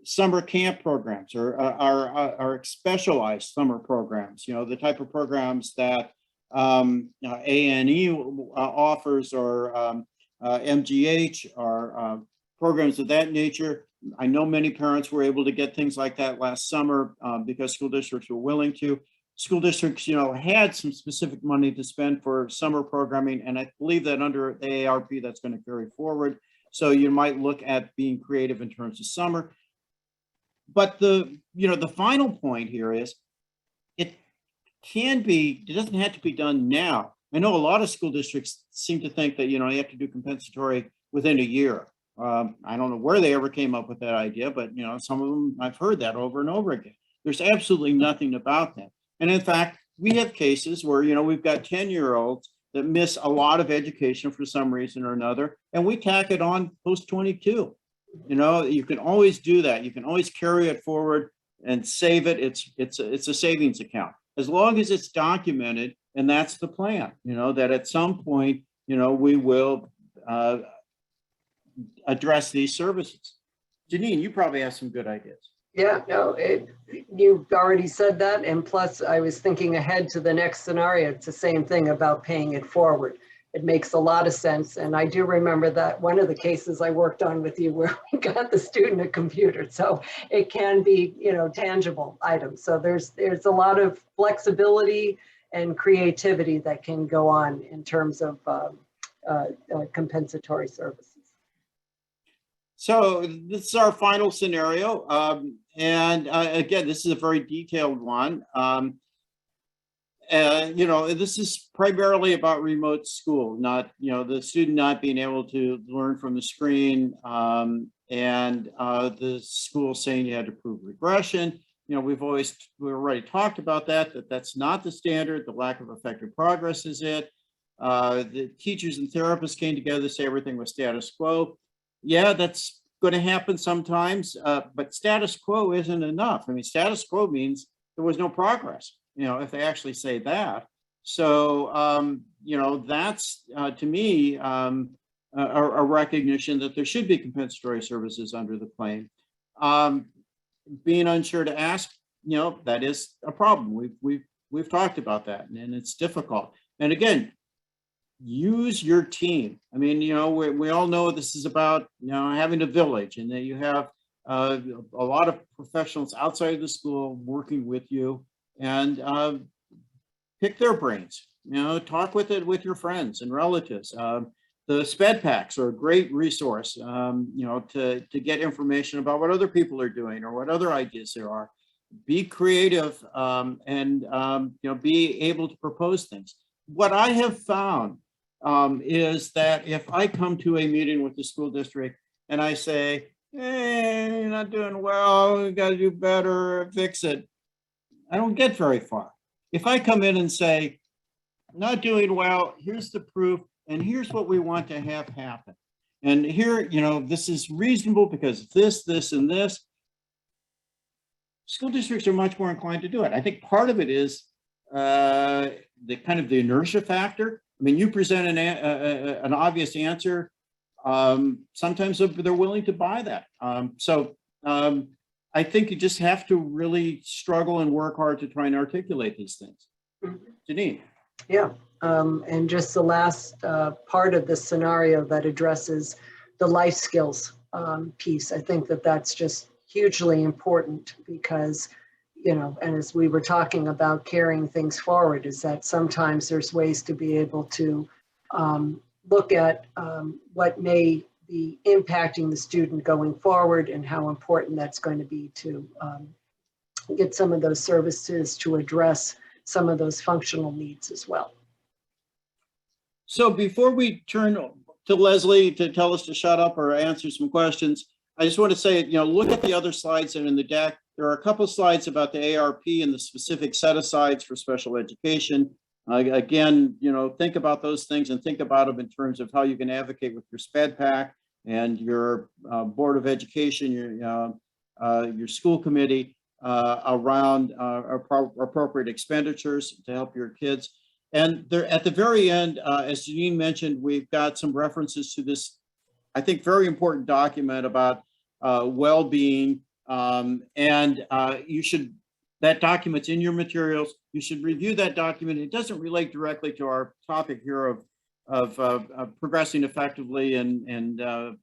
Summer camp programs or our specialized summer programs, the type of programs that A&E offers, or MGH, or programs of that nature. I know many parents were able to get things like that last summer because school districts were willing to. School districts, had some specific money to spend for summer programming, and I believe that under AARP that's going to carry forward. So you might look at being creative in terms of summer. But the final point here is it doesn't have to be done now. I know a lot of school districts seem to think that, you have to do compensatory within a year. I don't know where they ever came up with that idea, but, some of them, I've heard that over and over again. There's absolutely nothing about that. And in fact, we have cases where, we've got 10-year-olds that miss a lot of education for some reason or another, and we tack it on post-22. You can always do that. You can always carry it forward and save it. It's a savings account, as long as it's documented, and that's the plan, that at some point, we will address these services. Janine, you probably have some good ideas. Yeah, no, you've already said that. And plus, I was thinking ahead to the next scenario. It's the same thing about paying it forward. It makes a lot of sense. And I do remember that one of the cases I worked on with you where we got the student a computer. So it can be, tangible items. So there's a lot of flexibility and creativity that can go on in terms of compensatory services. So this is our final scenario. Again, this is a very detailed one. This is primarily about remote school, not, the student not being able to learn from the screen, and the school saying you had to prove regression. We've already talked about that's not the standard. The lack of effective progress is it. The teachers and therapists came together to say everything was status quo. Yeah, that's going to happen sometimes, but status quo isn't enough. I mean, status quo means there was no progress. you know, if they actually say that. So, you know, that's to me a recognition that there should be compensatory services under the claim. Being unsure to ask, you know, that is a problem. We've talked about that, and it's difficult. And again, use your team. I mean, you know, we all know this is about, you know, having a village, and that you have a lot of professionals outside of the school working with you, and pick their brains. You know, talk with your friends and relatives. The SPED packs are a great resource, you know, to get information about what other people are doing or what other ideas there are. Be creative, and you know, be able to propose things. What I have found is that if I come to a meeting with the school district and I say, hey, you're not doing well, you got to do better, fix it, I don't get very far. If I come in and say, not doing well, here's the proof, and here's what we want to have happen. And here, you know, this is reasonable because this, and this. School districts are much more inclined to do it. I think part of it is the kind of the inertia factor. I mean, you present an obvious answer. Sometimes they're willing to buy that. I think you just have to really struggle and work hard to try and articulate these things. Janine. Yeah, and just the last part of the scenario that addresses the life skills piece. I think that that's just hugely important because, you know, and as we were talking about carrying things forward, is that sometimes there's ways to be able to look at what may be impacting the student going forward and how important that's going to be to get some of those services to address some of those functional needs as well. So before we turn to Leslie to tell us to shut up or answer some questions, I just want to say, you know, look at the other slides that are in the deck. There are a couple of slides about the ARP and the specific set-asides for special education. Again, you know, think about those things and think about them in terms of how you can advocate with your SPED PAC and your Board of Education, your school committee around appropriate expenditures to help your kids. And there, at the very end, as Janine mentioned, we've got some references to this, I think, very important document about well-being, and that document's in your materials. You should review that document. It doesn't relate directly to our topic here of progressing effectively and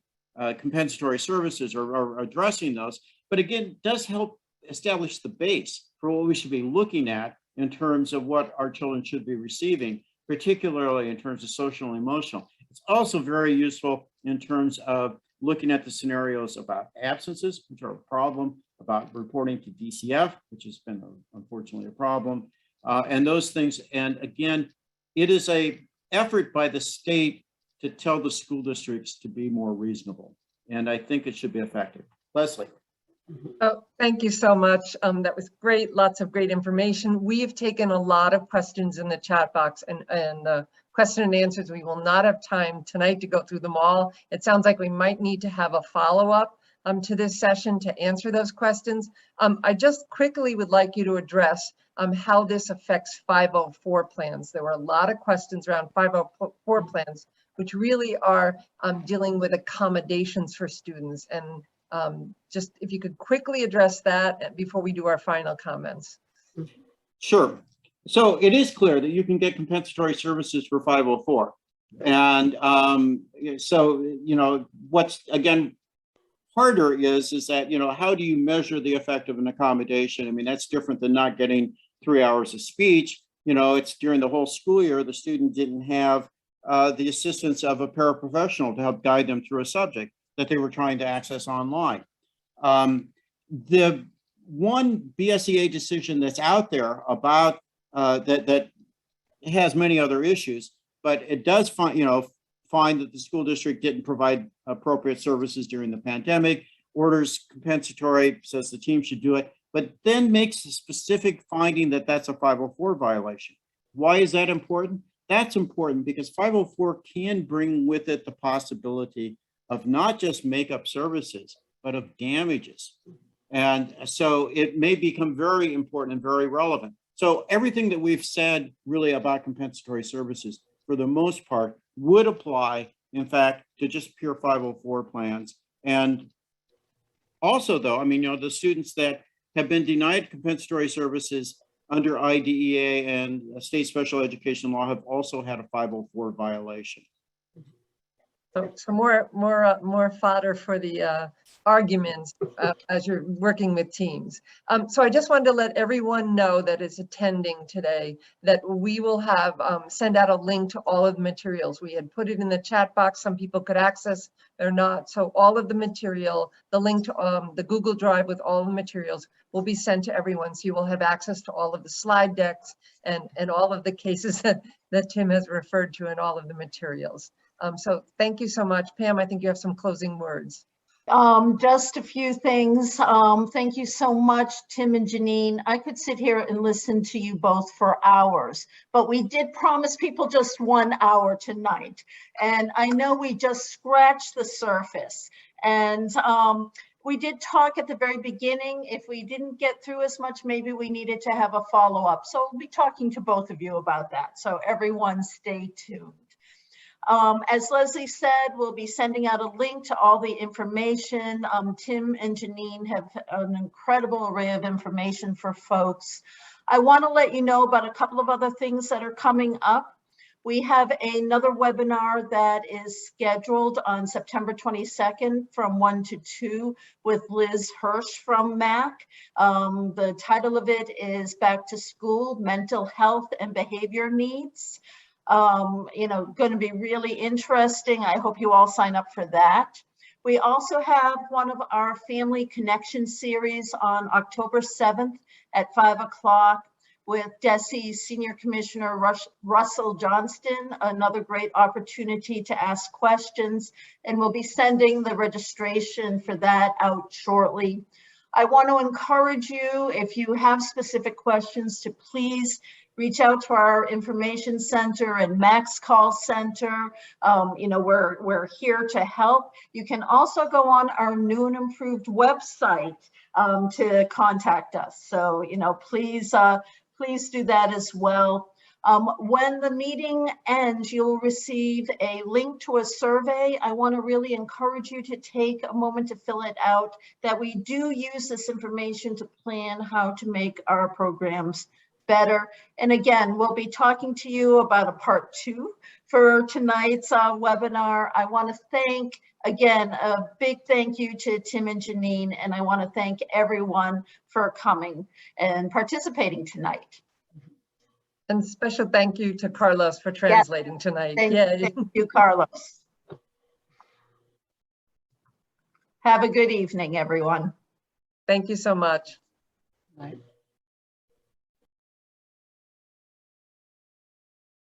compensatory services or addressing those, but again, does help establish the base for what we should be looking at in terms of what our children should be receiving, particularly in terms of social and emotional. It's also very useful in terms of looking at the scenarios about absences, which are a problem, about reporting to DCF, which has been unfortunately a problem, and those things. And again, it is an effort by the state to tell the school districts to be more reasonable. And I think it should be effective. Leslie. Oh, thank you so much. That was great. Lots of great information. We have taken a lot of questions in the chat box and question and answers. We will not have time tonight to go through them all. It sounds like we might need to have a follow-up to this session to answer those questions. I just quickly would like you to address how this affects 504 plans. There were a lot of questions around 504 plans, which really are dealing with accommodations for students. And just if you could quickly address that before we do our final comments. Sure. So it is clear that you can get compensatory services for 504. And so, you know, what's again harder is that, you know, how do you measure the effect of an accommodation? I mean, that's different than not getting 3 hours of speech. You know, it's during the whole school year, the student didn't have the assistance of a paraprofessional to help guide them through a subject that they were trying to access online. The one BSEA decision that's out there about that has many other issues, but it does find that the school district didn't provide appropriate services during the pandemic, orders compensatory, says the team should do it, but then makes a specific finding that that's a 504 violation. Why is that important? That's important because 504 can bring with it the possibility of not just makeup services, but of damages. And so it may become very important and very relevant. So everything that we've said really about compensatory services, for the most part, would apply, in fact, to just pure 504 plans. And also, though, I mean, the students that have been denied compensatory services under IDEA and state special education law have also had a 504 violation. So more fodder for the arguments as you're working with teams. So I just wanted to let everyone know that is attending today that we will have send out a link to all of the materials. We had put it in the chat box. Some people could access or not. So all of the material, the link to the Google Drive with all the materials will be sent to everyone. So you will have access to all of the slide decks and all of the cases that Tim has referred to in all of the materials. So thank you so much. Pam, I think you have some closing words. Just a few things. Thank you so much, Tim and Janine. I could sit here and listen to you both for hours, but we did promise people just 1 hour tonight. And I know we just scratched the surface. And we did talk at the very beginning. If we didn't get through as much, maybe we needed to have a follow-up. So we'll be talking to both of you about that. So everyone stay tuned. As Leslie said, we'll be sending out a link to all the information. Tim and Janine have an incredible array of information for folks. I want to let you know about a couple of other things that are coming up. We have another webinar that is scheduled on September 22nd from 1 to 2 with Liz Hirsch from MAC. The title of it is Back to School, Mental Health and Behavior Needs. Going to be really interesting. I hope you all sign up for that. We also have one of our Family Connection series on October 7th at 5 o'clock with DESE's Senior Commissioner Russell Johnston, another great opportunity to ask questions, and we'll be sending the registration for that out shortly. I want to encourage you, if you have specific questions, to please reach out to our information center and Max Call Center. We're here to help. You can also go on our new and improved website to contact us. So, please do that as well. When the meeting ends, you'll receive a link to a survey. I want to really encourage you to take a moment to fill it out, that we do use this information to plan how to make our programs better. And again, we'll be talking to you about a part 2 for tonight's webinar. I want to thank, again, a big thank you to Tim and Janine, and I want to thank everyone for coming and participating tonight. And special thank you to Carlos for translating tonight. Thank you, Carlos. Have a good evening, everyone. Thank you so much. Right.